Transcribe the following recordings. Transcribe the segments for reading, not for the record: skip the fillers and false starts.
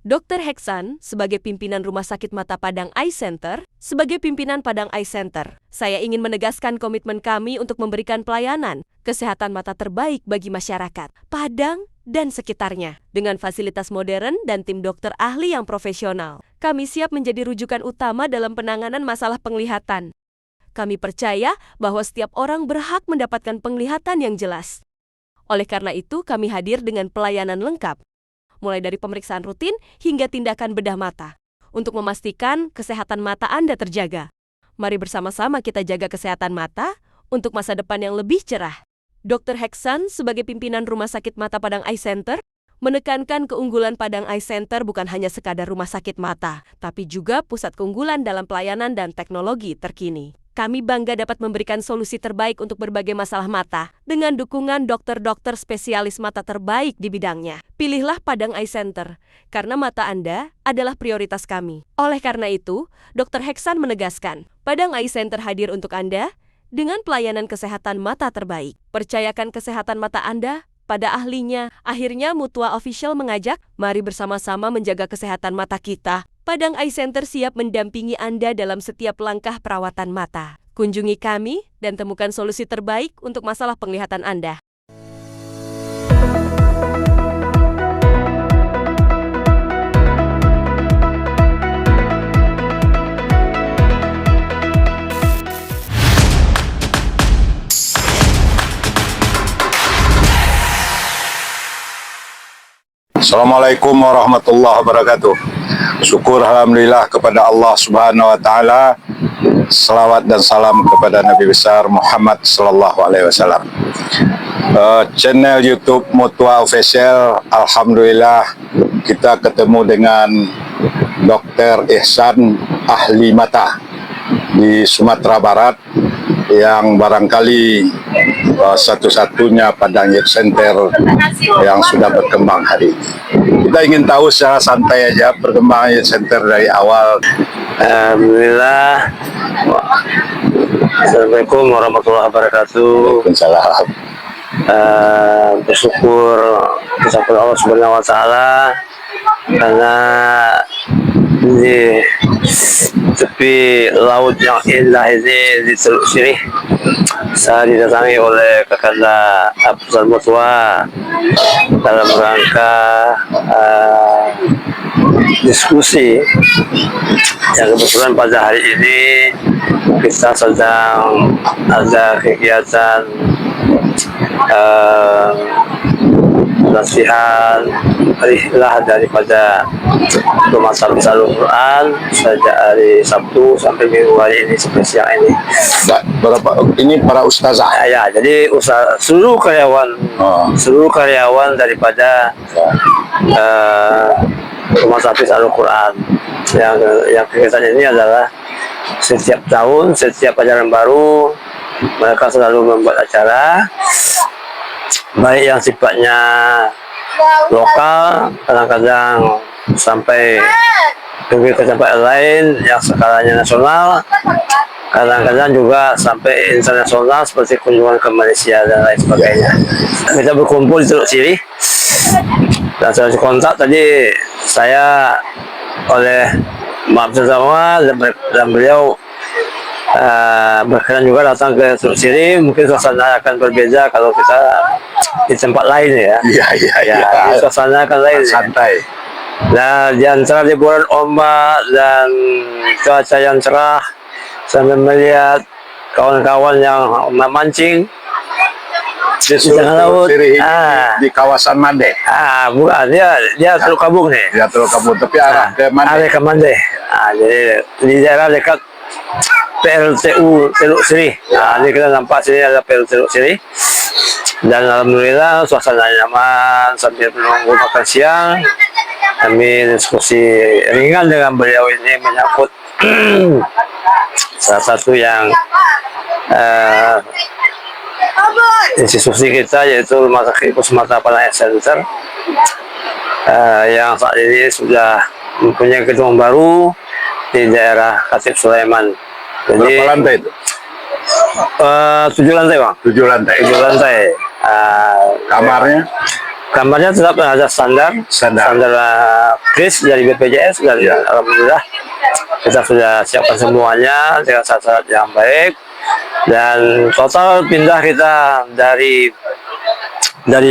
Dr. Heksan, sebagai pimpinan Rumah Sakit Mata Padang Eye Center, saya ingin menegaskan komitmen kami untuk memberikan pelayanan kesehatan mata terbaik bagi masyarakat Padang dan sekitarnya. Dengan fasilitas modern dan tim dokter ahli yang profesional, kami siap menjadi rujukan utama dalam penanganan masalah penglihatan. Kami percaya bahwa setiap orang berhak mendapatkan penglihatan yang jelas. Oleh karena itu, kami hadir dengan pelayanan lengkap, mulai dari pemeriksaan rutin hingga tindakan bedah mata, untuk memastikan kesehatan mata Anda terjaga. Mari bersama-sama kita jaga kesehatan mata untuk masa depan yang lebih cerah. Dr. Heksan, sebagai pimpinan Rumah Sakit Mata Padang Eye Center, menekankan keunggulan Padang Eye Center bukan hanya sekadar rumah sakit mata, tapi juga pusat keunggulan dalam pelayanan dan teknologi terkini. Kami bangga dapat memberikan solusi terbaik untuk berbagai masalah mata dengan dukungan dokter-dokter spesialis mata terbaik di bidangnya. Pilihlah Padang Eye Center, karena mata Anda adalah prioritas kami. Oleh karena itu, Dr. Heksan menegaskan, Padang Eye Center hadir untuk Anda dengan pelayanan kesehatan mata terbaik. Percayakan kesehatan mata Anda pada ahlinya. Akhirnya, Mutua Official mengajak, mari bersama-sama menjaga kesehatan mata kita. Padang Eye Center siap mendampingi Anda dalam setiap langkah perawatan mata. Kunjungi kami dan temukan solusi terbaik untuk masalah penglihatan Anda. Assalamualaikum warahmatullahi wabarakatuh. Syukur alhamdulillah kepada Allah Subhanahu wa taala. Selawat dan salam kepada Nabi besar Muhammad sallallahu alaihi wasallam. Channel YouTube Mutua Official, alhamdulillah kita ketemu dengan Dr. Ihsan, ahli mata di Sumatera Barat, yang barangkali satu-satunya Padang Eye Center yang sudah berkembang hari ini. Kita ingin tahu secara santai aja perkembangan Eye Center dari awal. Alhamdulillah. Assalamualaikum warahmatullahi wabarakatuh. Waalaikumsalam. Bersyukur kepada Allah Subhanahu wa taala karena di tepi laut yang indah ini di Teluk Sirih saya didatangi oleh Kakanda Abdul Mutua dalam rangka diskusi yang kebetulan pada hari ini kita sedang ada kegiatan nasihat rihlah daripada Rumah Sakit Al-Quran sejak hari Sabtu sampai Minggu hari ini sampai siang ini. Berapa ini para ustazah? Ya, jadi seluruh karyawan daripada Rumah Sakit Al-Quran yang kegiatan ini adalah setiap tahun, setiap ajaran baru mereka selalu membuat acara, baik yang sifatnya lokal, kadang-kadang sampai pergi ke tempat lain yang skalanya nasional, kadang-kadang juga sampai internasional seperti kunjungan ke Malaysia dan lain sebagainya. Kita berkumpul di Teluk Sirih dan saya kontak tadi saya oleh Maaf Bersama dan beliau berkenan juga datang ke Teluk Sirih. Mungkin suasana akan berbeda kalau kita di tempat lain ya. Iya. Suasana akan lain. Santai. Nah, di antara liburan ombak dan cuaca yang cerah sambil melihat kawan-kawan yang memancing Di tengah laut. Di kawasan Mande. Bukan, dia Teluk Kabung nih. Dia Teluk Kabung, tapi arah ke Mande. Arah ke Mande. Jadi di daerah dekat PLTU Teluk Sirih. Ini kita nampak sini ada PLTU Teluk Sirih. Dan alhamdulillah suasana nyaman sambil menunggu makan siang. Kami diskusi ringan dengan beliau ini menyangkut salah satu yang institusi kita, yaitu Rumah Sakit Mata Padang Eye Center yang saat ini sudah mempunyai gedung baru di daerah Khatib Sulaiman. Jadi, berapa lantai itu? 7 lantai, Bang. 7 lantai. 7 lantai. Kamarnya? kamarnya tetap ada standar kris dari BPJS, dan alhamdulillah kita sudah siapkan semuanya dengan syarat yang baik. Dan total pindah kita dari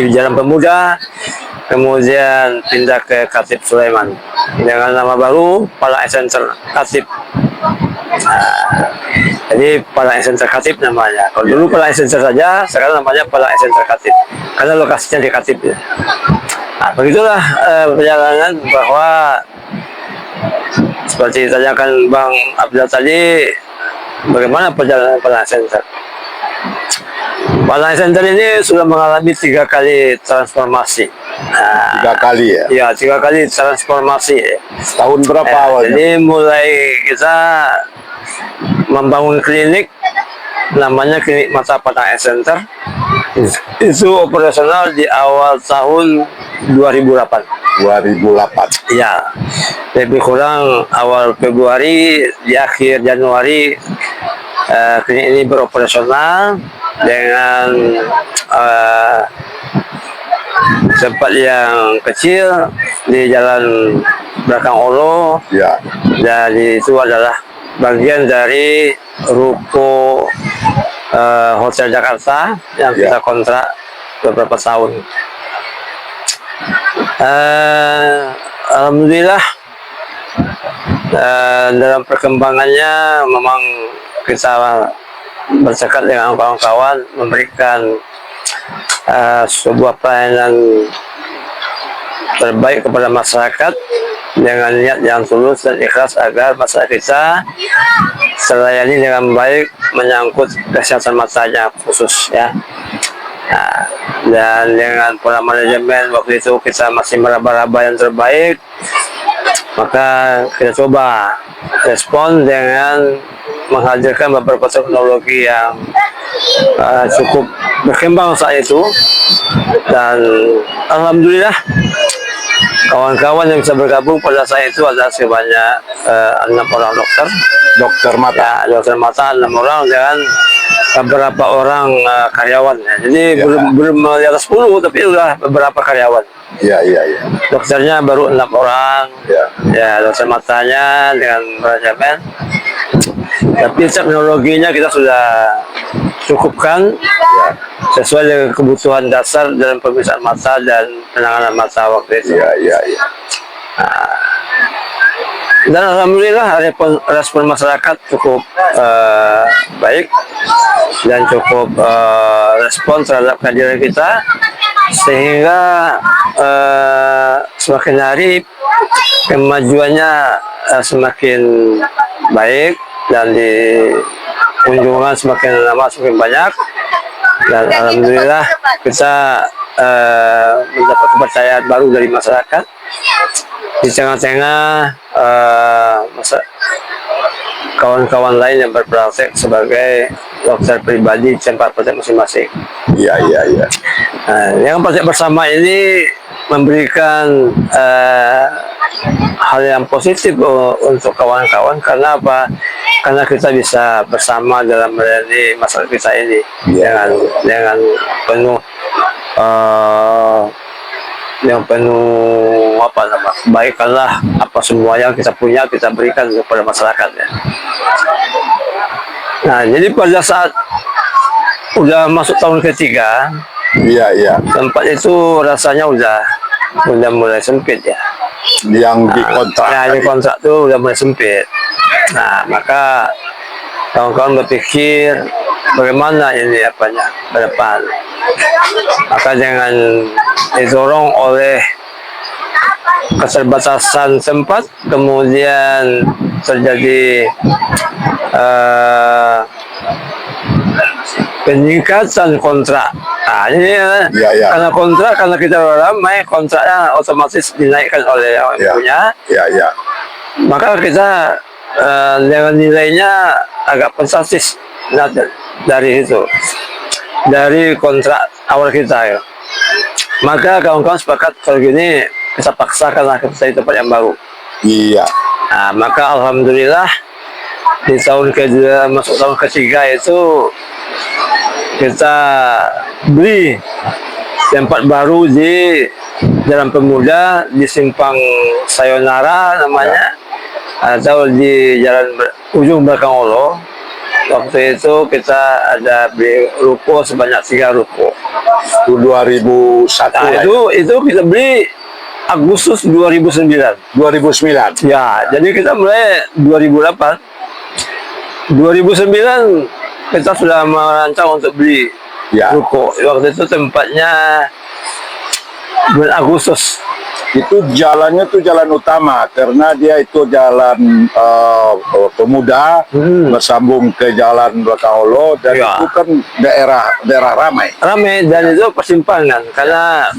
Jalan Pemuda, kemudian pindah ke Khatib Sulaiman dengan nama baru Palang Center Khatib. Jadi Palang Center Khatib namanya. Kalau dulu Palang Center saja, sekarang namanya Palang Center Khatib karena lokasinya di Khatib. Nah, begitulah perjalanan, bahwa seperti ditanyakan Bang Abdul tadi, bagaimana perjalanan Palang Center. Palang Center ini sudah mengalami 3 kali transformasi. 3 kali ya? Ya, 3 kali transformasi. Tahun berapa awalnya? Jadi mulai kita membangun klinik, namanya Klinik Mata Palang Center. Itu operasional di awal tahun 2008. 2008. Ya, lebih kurang awal Februari, di akhir Januari klinik ini beroperasional dengan tempat yang kecil di Jalan Belakang Olo. Ya. Dan itu adalah bagian dari ruko Hotel Jakarta yang kita kontrak beberapa tahun. Alhamdulillah dalam perkembangannya memang kita bersekat dengan kawan-kawan memberikan sebuah pelayanan terbaik kepada masyarakat dengan niat yang tulus dan ikhlas agar masyarakat kita terlayani dengan baik menyangkut kesehatan matanya khusus ya. Nah, dan dengan pola manajemen waktu itu kita masih meraba-raba yang terbaik, maka kita coba respon dengan menghadirkan beberapa teknologi yang cukup berkembang saat itu. Dan alhamdulillah kawan-kawan yang bisa bergabung pada saat itu adalah sebanyak 6 orang dokter mata. Ya, dokter mata 6 orang dengan beberapa orang karyawan ya. Jadi belum di atas 10 tapi sudah beberapa karyawan. Iya. Dokternya baru 6 orang. Ya, dokter matanya dengan manajemen. Tapi teknologinya kita sudah cukupkan sesuai dengan kebutuhan dasar dalam pemeriksaan mata dan penanganan mata waktu itu. Iya. Dan alhamdulillah respon masyarakat cukup baik dan cukup respon terhadap kehadiran kita, sehingga semakin hari kemajuannya semakin baik dan di kunjungan semakin lama semakin banyak. Dan alhamdulillah kita mendapat kepercayaan baru dari masyarakat di tengah-tengah kawan-kawan lain yang berpraktek sebagai dokter pribadi di tempat praktek masing-masing. Iya. Yang praktek bersama ini memberikan hal yang positif untuk kawan-kawan. Karena apa? Karena kita bisa bersama dalam melayani masyarakat kita ini dengan penuh baiklah apa semua yang kita punya kita berikan kepada masyarakat ya. Nah, jadi pada saat udah masuk tahun ketiga, tempat itu rasanya udah mulai sempit ya. Yang dikontrak. Nah, di kontrak itu udah mulai sempit. Nah, maka kawan-kawan berpikir bagaimana ini ke depan. Maka dengan didorong oleh keterbatasan tempat, kemudian terjadi peningkatan kontrak. Nah, ini karena kontrak, karena kita ramai, kontraknya otomatis dinaikkan oleh yang punya. Maka kita dengan nilainya agak fantastis dari itu, dari kontrak awal kita ya. Maka kawan-kawan sepakat kalau gini kita paksakan lah kita cari tempat yang baru. Nah, maka alhamdulillah di tahun kedua masuk tahun ketiga itu kita beli tempat baru di Jalan Pemuda, di Simpang Sayonara namanya, atau di ujung belakang Olo. Waktu itu kita ada beli ruko sebanyak 3 ruko. Itu 2001 Nah, ya? itu kita beli Agustus 2009. 2009. Ya, jadi kita mulai 2008. 2009 kita sudah merancang untuk beli Ya. ruko. Waktu itu tempatnya bulan Agustus. Itu jalannya tuh jalan utama karena dia itu jalan Pemuda bersambung ke jalan belakang Olo, dan Ya. itu kan daerah ramai. Ramai, dan itu persimpangan karena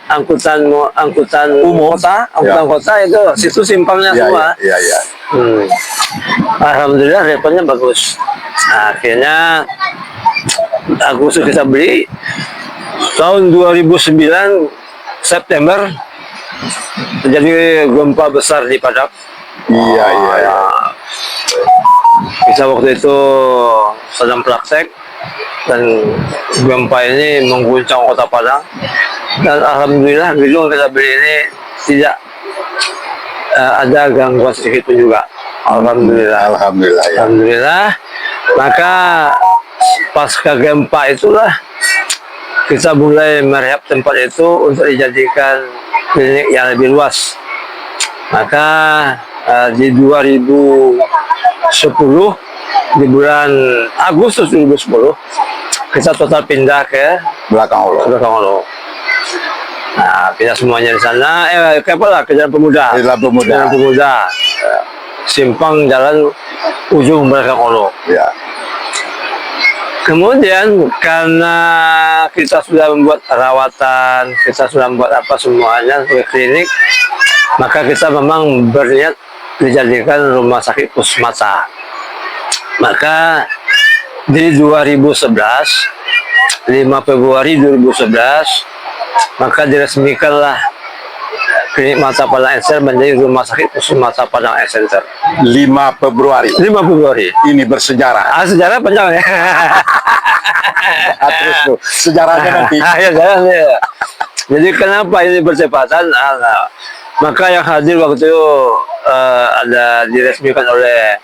angkutan umum kota itu situ simpangnya Ya, semua. ya, ya, ya. Alhamdulillah responnya bagus. Nah, akhirnya Agustus kita beli. Tahun 2009 September terjadi gempa besar di Padang. Iya, iya, iya. Kita waktu itu sedang praktek dan gempa ini mengguncang kota Padang, dan alhamdulillah gedung kita beli ini tidak ada gangguan sedikit pun juga. Alhamdulillah. Alhamdulillah, ya. Alhamdulillah. Maka pasca gempa itulah kita mulai merehab tempat itu untuk dijadikan klinik yang lebih luas. Maka di 2010, di bulan Agustus 2010, kita total pindah ke Belakang Olo. Nah, pindah semuanya di sana. Ke Jalan Pemuda. Jalan Pemuda. Jalan Pemuda. Simpang jalan ujung belakang Olo. Ya. Kemudian karena kita sudah membuat rawatan, kita sudah membuat apa semuanya sebagai klinik, maka kita memang berniat dijadikan rumah sakit khusus mata. Maka di 2011, 5 Februari 2011, maka diresmikanlah Klinik Mata Padang Eye Center menjadi rumah sakit khusus mata Padang Eye Center. 5 Februari. 5 Februari. Ini bersejarah. Sejarah panjang ya. Terus tuh sejarahnya nanti. Ya. Jadi kenapa ini bertepatan? Maka yang hadir waktu itu ada diresmikan oleh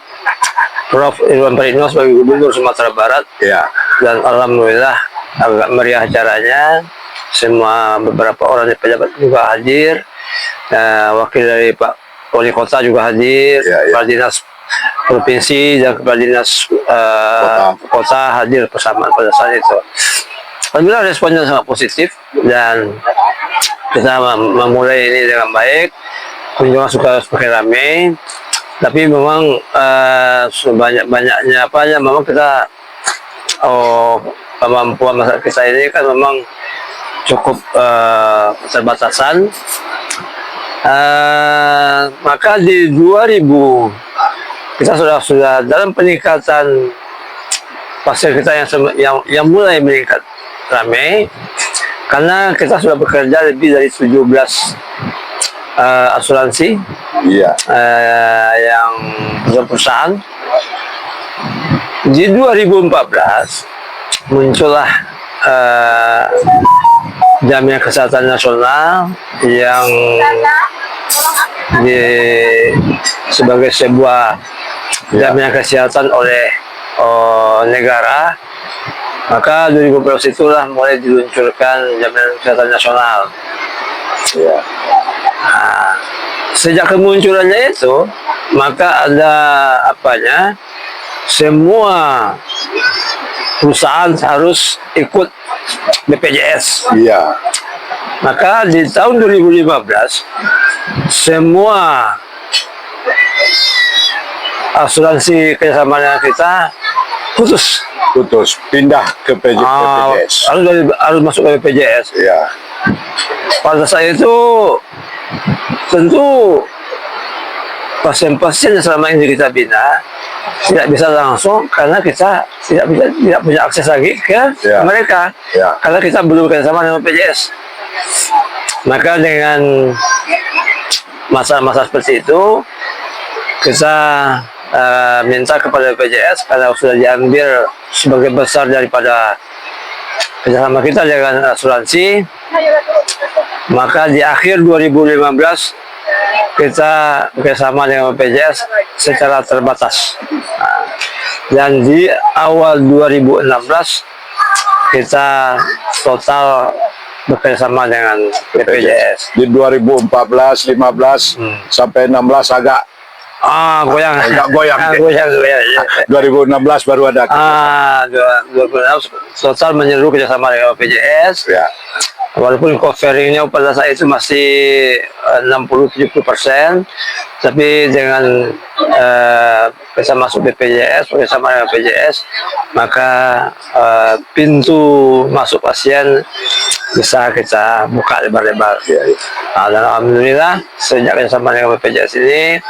Prof. Irwan Pardino sebagai Gubernur Sumatera Barat. Ya. Dan alhamdulillah agak meriah acaranya. Semua beberapa orang di pejabat juga hadir. Wakil dari Pak Wali Kota juga hadir. Ya, ya. Kepala Dinas Provinsi dan Kepala Dinas Kota hadir bersamaan pada saat itu. Alhamdulillah responnya sangat positif dan kita memulai ini dengan baik. Kunjungan suka semakin ramai, tapi memang sebanyak-banyaknya memang kita kemampuan masyarakat kita ini kan memang cukup keterbatasan. Maka di 2000 kita sudah dalam peningkatan pasien kita yang mulai meningkat ramai, karena kita sudah bekerja lebih dari 17 asuransi. Iya. Yang perusahaan. Di 2014 muncullah Jaminan Kesehatan Nasional yang sebagai sebuah jaminan kesehatan oleh negara. Maka 2012 itulah mulai diluncurkan Jaminan Kesehatan Nasional. Ya. Nah, sejak kemunculannya itu, maka ada semua perusahaan harus ikut BPJS. Iya. Maka di tahun 2015 semua asuransi kerjasama kita putus. Pindah ke BPJS. Harus masuk ke BPJS. Iya. Pada saat itu tentu pasien-pasien yang selama ini kita bina tidak bisa langsung, karena kita tidak punya akses lagi ke mereka. Ya. Karena kita belum bekerjasama dengan BPJS. Maka dengan masa-masa seperti itu kita minta kepada BPJS, karena sudah diambil sebagai besar daripada kerjasama kita dengan asuransi. Maka di akhir 2015 kita bersama dengan BPJS secara terbatas. Dan di awal 2016 kita total bekerjasama dengan BPJS. Di 2014, 15 sampai 16 agak Goyang. agak goyang. Goyang. 2016 baru ada. 2016 total menyeluruh kerjasama dengan BPJS. Ya. Walaupun coveringnya pada saat itu masih 60-70%, tapi dengan bisa masuk BPJS, bersama dengan BPJS, maka pintu masuk pasien bisa kita buka lebar-lebar. Nah, dan alhamdulillah sejak bersama dengan BPJS ini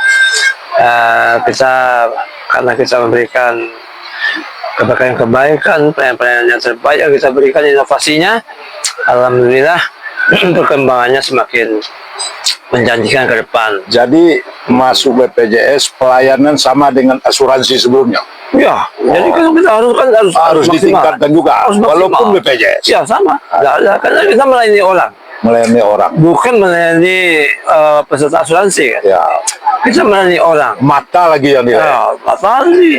karena kita memberikan kebaikan, pelayanan yang terbaik yang kita berikan, inovasinya, alhamdulillah perkembangannya semakin menjanjikan ke depan. Jadi masuk BPJS pelayanan sama dengan asuransi sebelumnya. Ya, jadi kita harus maksimal. Ditingkatkan juga, Harus maksimal. walaupun BPJS. Ya sama, karena kita melayani orang, Melayani orang. bukan melayani peserta asuransi kan. Ya. Kita melayani orang. Mata lagi yang dilayani. Ya, pasti.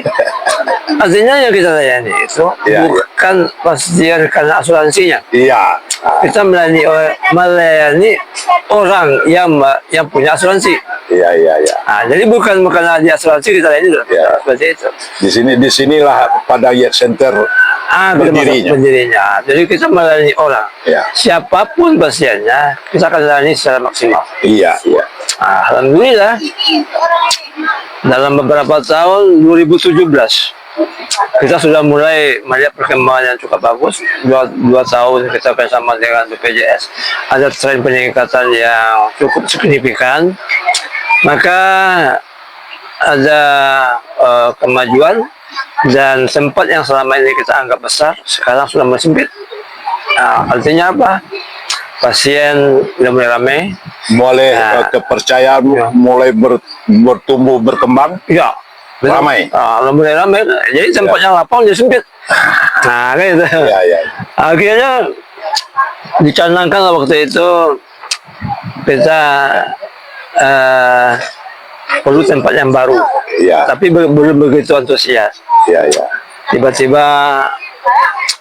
Artinya yang kita layani itu Ya, bukan pasien karena asuransinya. Iya. Kita melayani orang yang punya asuransi. Iya, iya, iya. Nah, jadi bukan karena di asuransi kita layani Ya. seperti itu. Di sinilah pada Yet Center berdirinya. Berdirinya. Jadi kita melayani orang. Ya. Siapapun pasiennya, kita akan layani secara maksimal. Iya, iya. Nah, alhamdulillah dalam beberapa tahun 2017 kita sudah mulai melihat perkembangan yang cukup bagus. Dua tahun kita bersama dengan BPJS ada tren peningkatan yang cukup signifikan. Maka ada kemajuan, dan tempat yang selama ini kita anggap besar sekarang sudah mulai sempit. Nah, artinya apa? Pasien sudah mulai ramai. Mulai Ya. kepercayaan Ya. mulai bertumbuh berkembang. Ya, betul. Ramai. Udah mulai ramai. Jadi tempat yang lapang jadi sempit. Nah, kayak gitu. Ya, ya. Akhirnya dicanangkan waktu itu kita perlu tempat yang baru. Ya. Tapi belum begitu antusias. Ya, ya. Tiba-tiba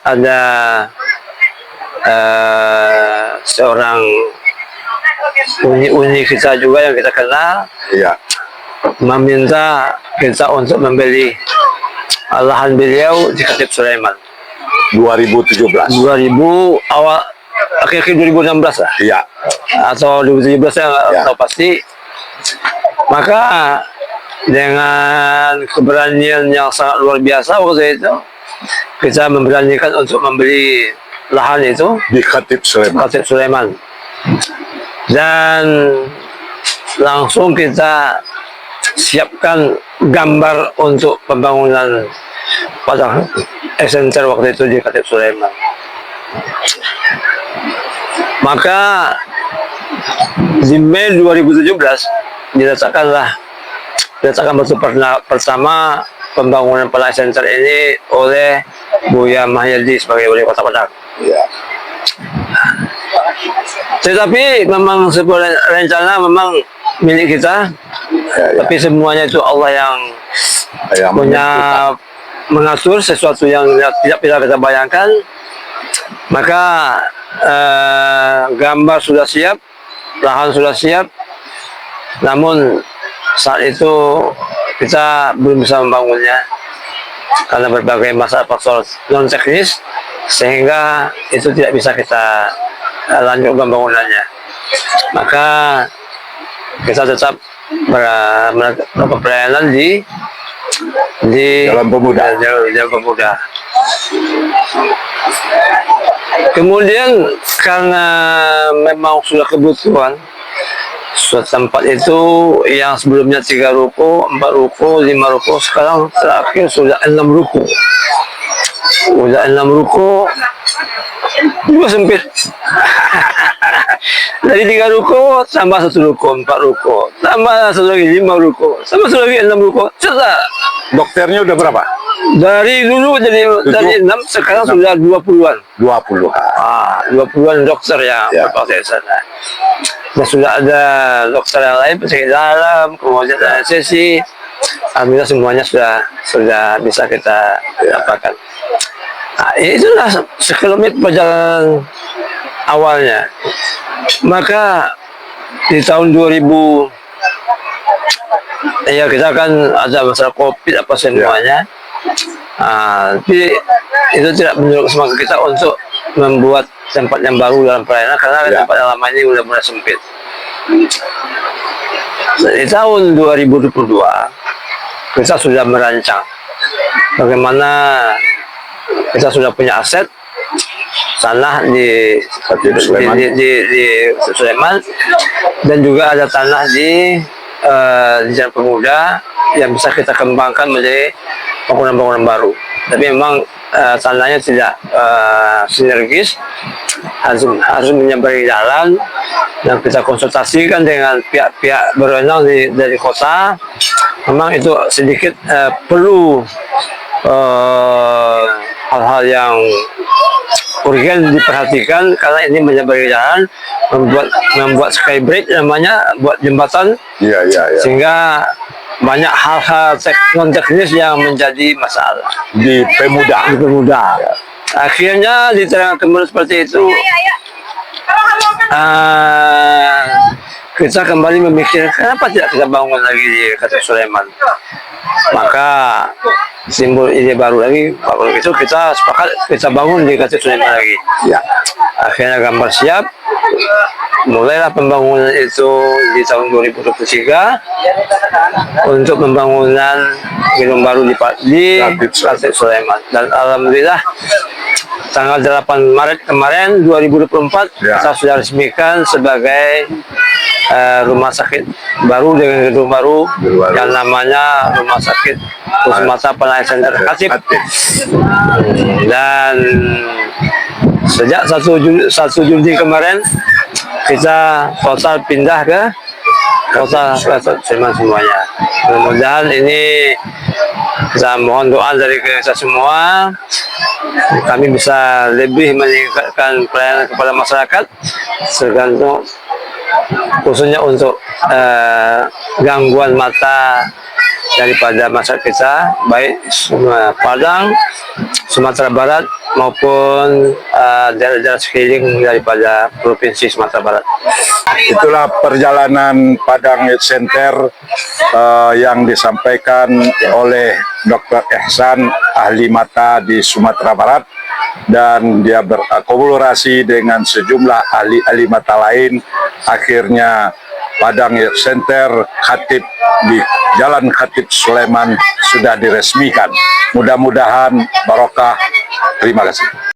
ada seorang uni kita juga yang kita kenal Ya. meminta kita untuk membeli lahan beliau di Khatib Sulaiman 2017. 2000 awal akhir 2016 lah, Iya. atau 2017 saya nggak Ya. tahu pasti. Maka dengan keberanian yang sangat luar biasa waktu itu, kita memberanikan untuk membeli lahan itu Di Khatib Sulaiman. Khatib Sulaiman, dan langsung kita siapkan gambar untuk pembangunan pada center waktu itu di Khatib Sulaiman. Maka di Mei 2017 diletakkan batu pertama pembangunan Pelayan Center ini oleh Buya Mahyadi sebagai wali kota Padang. Ya. Tetapi memang sebuah rencana memang milik kita, Ya, ya. tapi semuanya itu Allah yang Yang punya menentukan. mengatur sesuatu yang tidak bisa kita bayangkan. Maka gambar sudah siap, lahan sudah siap, namun saat itu kita belum bisa membangunnya karena berbagai masalah faktor non teknis, sehingga itu tidak bisa kita lanjut pembangunannya. Maka kita tetap melakukan pelayanan di Jalan Pemuda. Jalan Pemuda. Kemudian karena memang sudah kebutuhan, suatu tempat itu yang sebelumnya 3 ruko, 4 ruko, 5 ruko, sekarang terakhir sudah 6 ruko. Sudah 6 ruko juga sempit. Dari 3 ruko tambah 1 ruko, 4 ruko, tambah 1 lagi 5 ruko, tambah 1 lagi 6 ruko. Serta dokternya udah berapa? Dari dulu dari 6 sekarang sudah 20-an. 20. 20-an dokter yang Ya. berpraktek di sana. Dan sudah ada dokter yang lain, penyakit dalam, kemudian anestesi. Alhamdulillah semuanya sudah bisa kita dapatkan. Nah, itulah sekelumit perjalanan awalnya. Maka di tahun 2000 ya kita kan ada masalah COVID apa semuanya. Tapi itu tidak menurut semangat kita untuk membuat tempat yang baru dalam pelayanan karena tempat yang lama ini sudah mulai sempit. Di tahun 2022 kita sudah merancang bagaimana kita sudah punya aset tanah di Sulaiman dan juga ada tanah di Jalan Pemuda yang bisa kita kembangkan menjadi bangunan-bangunan baru. Tapi memang tanahnya tidak sinergis, harus menyambangi jalan dan kita konsultasikan dengan pihak-pihak berwenang dari kota. Memang itu sedikit perlu hal-hal yang urgen diperhatikan karena ini menyambangi jalan, membuat skybridge namanya, buat jembatan. Iya. Sehingga banyak hal-hal non teknis yang menjadi masalah Di Pemuda. Akhirnya di tengah kemudian seperti itu kita kembali memikirkan kenapa tidak kita bangun lagi di Khatib Sulaiman. Maka simbol ide baru lagi, kalau itu kita sepakat kita bangun di Khatib Sulaiman lagi. Ya. Akhirnya gambar siap, mulailah pembangunan itu di tahun 2023 untuk pembangunan gedung baru di Khatib Sulaiman. Dan alhamdulillah tanggal 8 Maret kemarin 2024 kita sudah resmikan sebagai rumah sakit baru dengan gedung baru yang namanya Rumah Sakit Khusus Mata Pelayanan Center Khatib. Dan sejak 1 Juli kemarin kita total pindah ke kota Sulaiman semuanya. Mudah-mudahan ini kita mohon doa dari kita semua, kami bisa lebih meningkatkan pelayanan kepada masyarakat, tergantung khususnya untuk gangguan mata daripada masyarakat kita, baik Padang, Sumatera Barat maupun daerah-daerah sekeliling daripada provinsi Sumatera Barat. Itulah perjalanan Padang Youth Center yang disampaikan oleh Dr. Ihsan, ahli mata di Sumatera Barat, dan dia berkolaborasi dengan sejumlah ahli mata lain. Akhirnya Padang Youth Center Khatib di Jalan Khatib Sulaiman sudah diresmikan. Mudah-mudahan barokah. Terima kasih.